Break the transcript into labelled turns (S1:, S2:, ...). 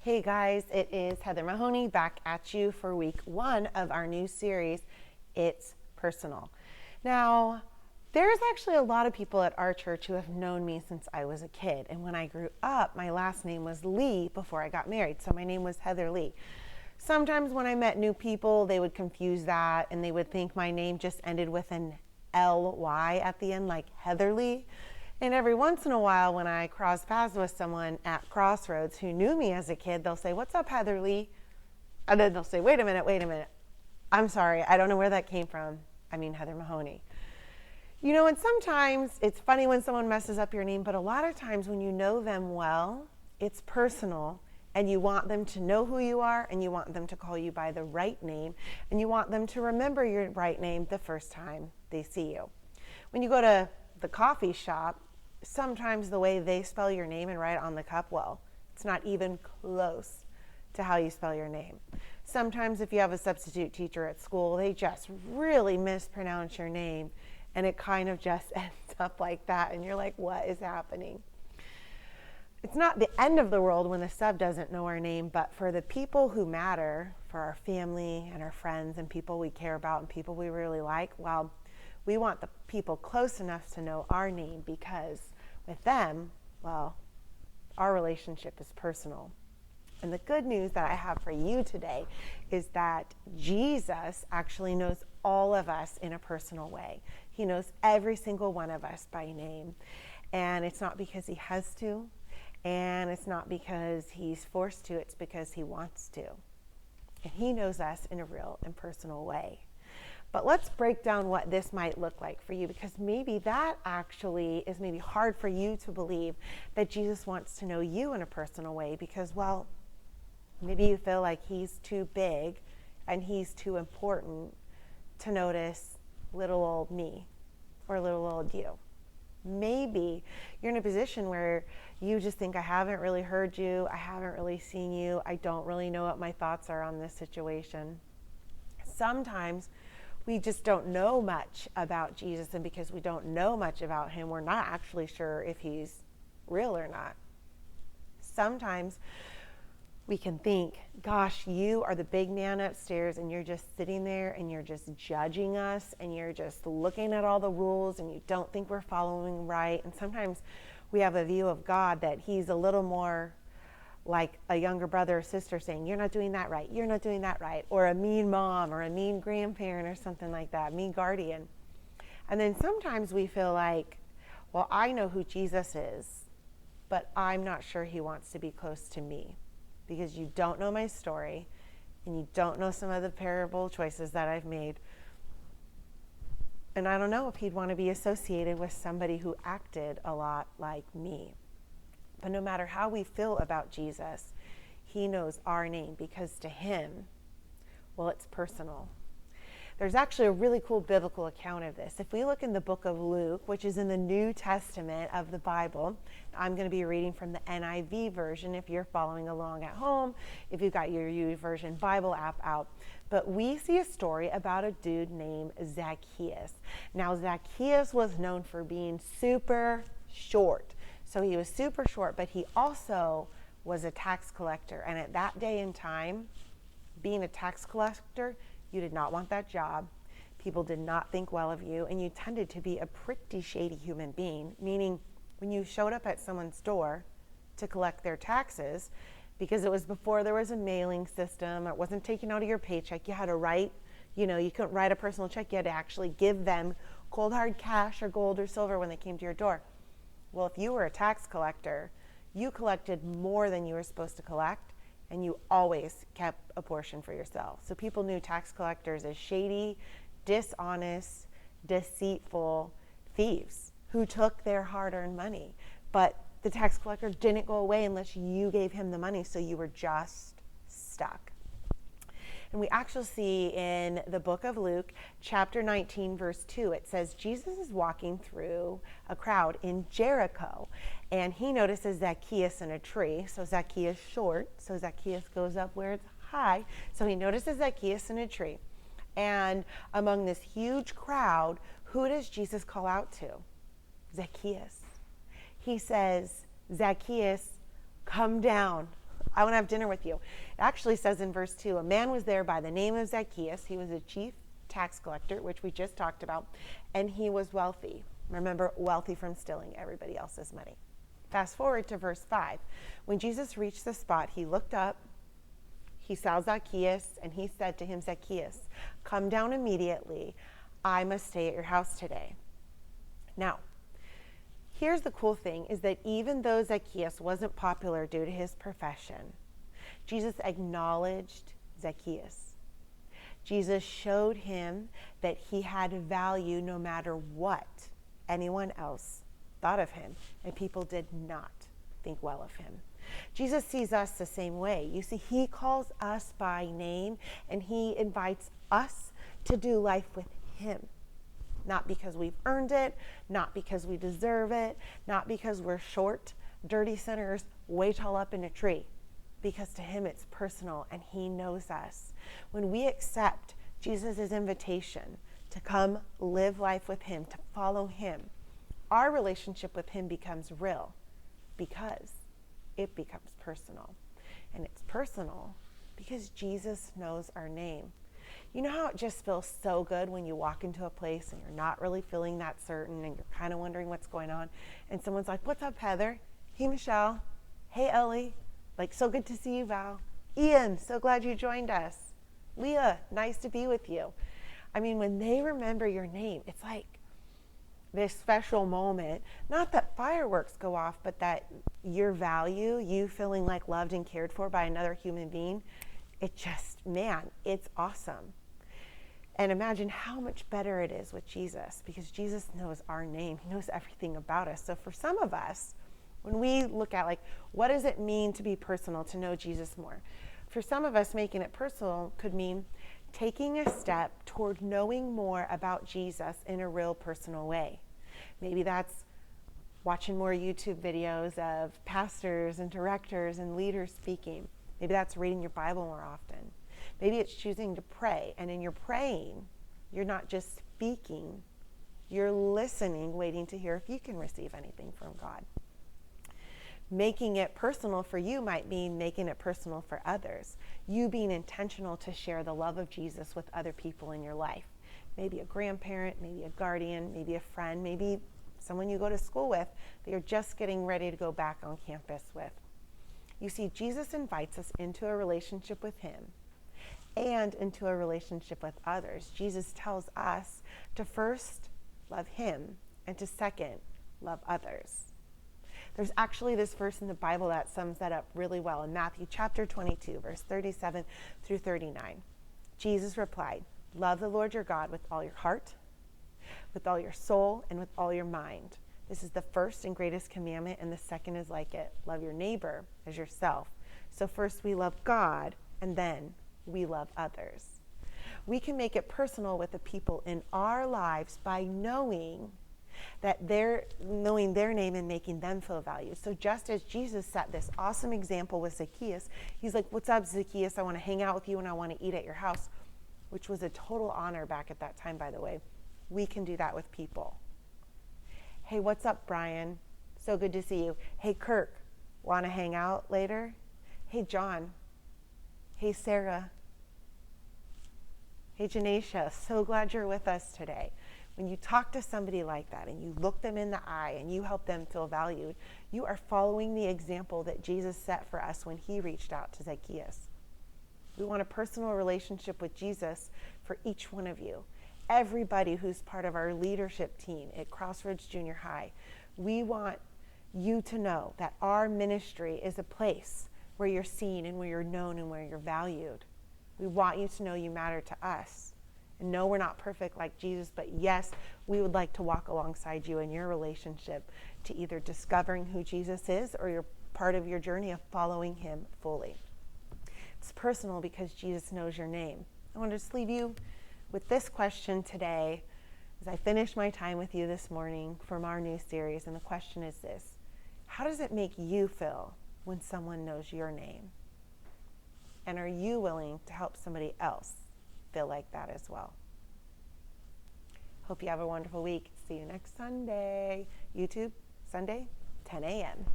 S1: Hey guys, it is Heather Mahoney back at you for week 1 of our new series, It's Personal. Now, there's actually a lot of people at our church who have known me since I was a kid. And when I grew up, my last name was Lee before I got married. So my name was Heather Lee. Sometimes when I met new people, they would confuse that and they would think my name just ended with an L-Y at the end, like Heather Lee. And every once in a while, when I cross paths with someone at Crossroads who knew me as a kid, they'll say, "What's up, Heather Lee?" And then they'll say, wait a minute. I'm sorry, I don't know where that came from. I mean, Heather Mahoney. You know, and sometimes it's funny when someone messes up your name, but a lot of times when you know them well, it's personal and you want them to know who you are and you want them to call you by the right name and you want them to remember your right name the first time they see you. When you go to the coffee shop, sometimes the way they spell your name and write on the cup, well, it's not even close to how you spell your name. Sometimes if you have a substitute teacher at school, they just really mispronounce your name and it kind of just ends up like that and you're like, what is happening? It's not the end of the world when the sub doesn't know our name, but for the people who matter, for our family and our friends and people we care about and people we really like, well, we want the people close enough to know our name because with them, well, our relationship is personal. And the good news that I have for you today is that Jesus actually knows all of us in a personal way. He knows every single one of us by name. And it's not because he has to, and it's not because he's forced to, it's because he wants to. And he knows us in a real and personal way. But let's break down what this might look like for you, because maybe that actually is maybe hard for you to believe that Jesus wants to know you in a personal way because, well, maybe you feel like he's too big and he's too important to notice little old me or little old you. Maybe you're in a position where you just think, I haven't really heard you, I haven't really seen you, I don't really know what my thoughts are on this situation. Sometimes we just don't know much about Jesus, and because we don't know much about him, we're not actually sure if he's real or not. Sometimes we can think, gosh, you are the big man upstairs and you're just sitting there and you're just judging us and you're just looking at all the rules and you don't think we're following right. And sometimes we have a view of God that he's a little more like a younger brother or sister saying, you're not doing that right, you're not doing that right, or a mean mom or a mean grandparent or something like that, mean guardian. And then sometimes we feel like, well, I know who Jesus is, but I'm not sure he wants to be close to me because you don't know my story and you don't know some of the parable choices that I've made. And I don't know if he'd want to be associated with somebody who acted a lot like me. But no matter how we feel about Jesus, he knows our name because to him, well, it's personal. There's actually a really cool biblical account of this. If we look in the book of Luke, which is in the New Testament of the Bible, I'm going to be reading from the NIV version if you're following along at home, if you've got your YouVersion Bible app out. But we see a story about a dude named Zacchaeus. Now, Zacchaeus was known for being super short. So he was super short, but he also was a tax collector. And at that day and time, being a tax collector, you did not want that job. People did not think well of you, and you tended to be a pretty shady human being, meaning when you showed up at someone's door to collect their taxes, because it was before there was a mailing system, it wasn't taken out of your paycheck, you had to write, you couldn't write a personal check, you had to actually give them cold hard cash or gold or silver when they came to your door. Well, if you were a tax collector, you collected more than you were supposed to collect, and you always kept a portion for yourself. So people knew tax collectors as shady, dishonest, deceitful thieves who took their hard-earned money. But the tax collector didn't go away unless you gave him the money, so you were just stuck. And we actually see in the book of Luke, chapter 19, verse 2, it says Jesus is walking through a crowd in Jericho, and he notices Zacchaeus in a tree. So Zacchaeus short, so Zacchaeus goes up where it's high. So he notices Zacchaeus in a tree. And among this huge crowd, who does Jesus call out to? Zacchaeus. He says, Zacchaeus, come down. I want to have dinner with you. It actually says in verse 2, a man was there by the name of Zacchaeus. He was a chief tax collector, which we just talked about, and he was wealthy. Remember, wealthy from stealing everybody else's money. Fast forward to verse 5. When Jesus reached the spot, he looked up, he saw Zacchaeus, and he said to him, Zacchaeus, come down immediately. I must stay at your house today. Now, here's the cool thing, is that even though Zacchaeus wasn't popular due to his profession, Jesus acknowledged Zacchaeus. Jesus showed him that he had value no matter what anyone else thought of him, and people did not think well of him. Jesus sees us the same way. You see, he calls us by name, and he invites us to do life with him. Not because we've earned it, not because we deserve it, not because we're short, dirty sinners way tall up in a tree. Because to him it's personal, and he knows us. When we accept Jesus' invitation to come live life with him, to follow him, our relationship with him becomes real because it becomes personal. And it's personal because Jesus knows our name. You know how it just feels so good when you walk into a place and you're not really feeling that certain and you're kind of wondering what's going on, and someone's like, what's up, Heather? Hey, Michelle. Hey, Ellie. Like, so good to see you, Val. Ian, so glad you joined us. Leah, nice to be with you. I mean, when they remember your name, it's like this special moment. Not that fireworks go off, but that your value, you feeling like loved and cared for by another human being, it just, man, it's awesome. And imagine how much better it is with Jesus, because Jesus knows our name. He knows everything about us. So for some of us, when we look at, like, what does it mean to be personal, to know Jesus more? For some of us, making it personal could mean taking a step toward knowing more about Jesus in a real personal way. Maybe that's watching more YouTube videos of pastors and directors and leaders speaking. Maybe that's reading your Bible more often. Maybe it's choosing to pray. And in your praying, you're not just speaking, you're listening, waiting to hear if you can receive anything from God. Making it personal for you might mean making it personal for others. You being intentional to share the love of Jesus with other people in your life. Maybe a grandparent, maybe a guardian, maybe a friend, maybe someone you go to school with that you're just getting ready to go back on campus with. You see, Jesus invites us into a relationship with him and into a relationship with others. Jesus tells us to first love him and to second love others. There's actually this verse in the Bible that sums that up really well in Matthew chapter 22, verse 37 through 39. Jesus replied, love the Lord your God with all your heart, with all your soul, and with all your mind. This is the first and greatest commandment, and the second is like it. Love your neighbor as yourself. So first we love God, and then we love others. We can make it personal with the people in our lives by knowing their name and making them feel valued. So just as Jesus set this awesome example with Zacchaeus, he's like, what's up, Zacchaeus? I want to hang out with you and I want to eat at your house, which was a total honor back at that time, by the way. We can do that with people. Hey, what's up, Brian? So good to see you. Hey, Kirk, want to hang out later? Hey, John. Hey, Sarah. Hey, Janaisha, so glad you're with us today. When you talk to somebody like that and you look them in the eye and you help them feel valued, you are following the example that Jesus set for us when he reached out to Zacchaeus. We want a personal relationship with Jesus for each one of you. Everybody who's part of our leadership team at Crossroads Junior High, we want you to know that our ministry is a place where you're seen and where you're known and where you're valued. We want you to know you matter to us. And no, we're not perfect like Jesus, but yes, we would like to walk alongside you in your relationship to either discovering who Jesus is or you're part of your journey of following him fully. It's personal because Jesus knows your name. I want to just leave you with this question today as I finish my time with you this morning from our new series. And the question is this: how does it make you feel when someone knows your name? And are you willing to help somebody else feel like that as well? Hope you have a wonderful week. See you next Sunday. YouTube, Sunday, 10 a.m.